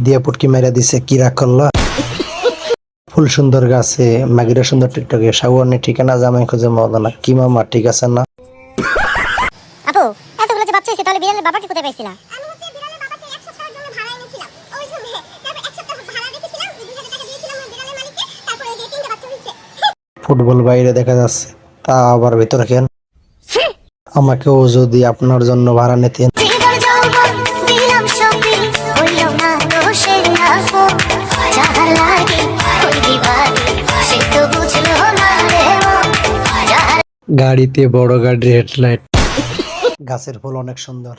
দিয়া পুটকি মেরে দিছে, কি রাগ করলা? ফুল সুন্দর গাছে, মাগিরা সুন্দর টিকটকে, শাওয়ানি ঠিকানা জামাই খুঁজে মদনা। কি মামা ঠিক আছে না? আপু, এতগুলো যে বাচ্চা হইছে তাহলে বিড়ালের বাবাকে কোথায় পাইছিলা? আমি হচ্ছে বিড়ালের বাবাকে এক সপ্তাহের জন্য ভাড়া এনেছিলাম। ওই জন্য তারপর এক সপ্তাহ ভাড়া রেখেছিলাম, 2000 টাকা দিয়েছিলাম ওই বিড়ালের মালিককে। তারপর এই যে তিনটা বাচ্চা হইছে। ফুটবল বাইরে দেখা যাচ্ছে, তা আবার ভিতরে কেন? আমাকেও যদি আপনার জন্য ভাড়া নিতেন। জীবন যৌবন দিলাম সবই, হইল না দোষের নাফ। যাহার লাগে ওই দিবানি, সে তো বুঝলো না রে মন। যাহার গাড়িতে বড় গাড়ির হেডলাইট, গাছের ফুল অনেক সুন্দর।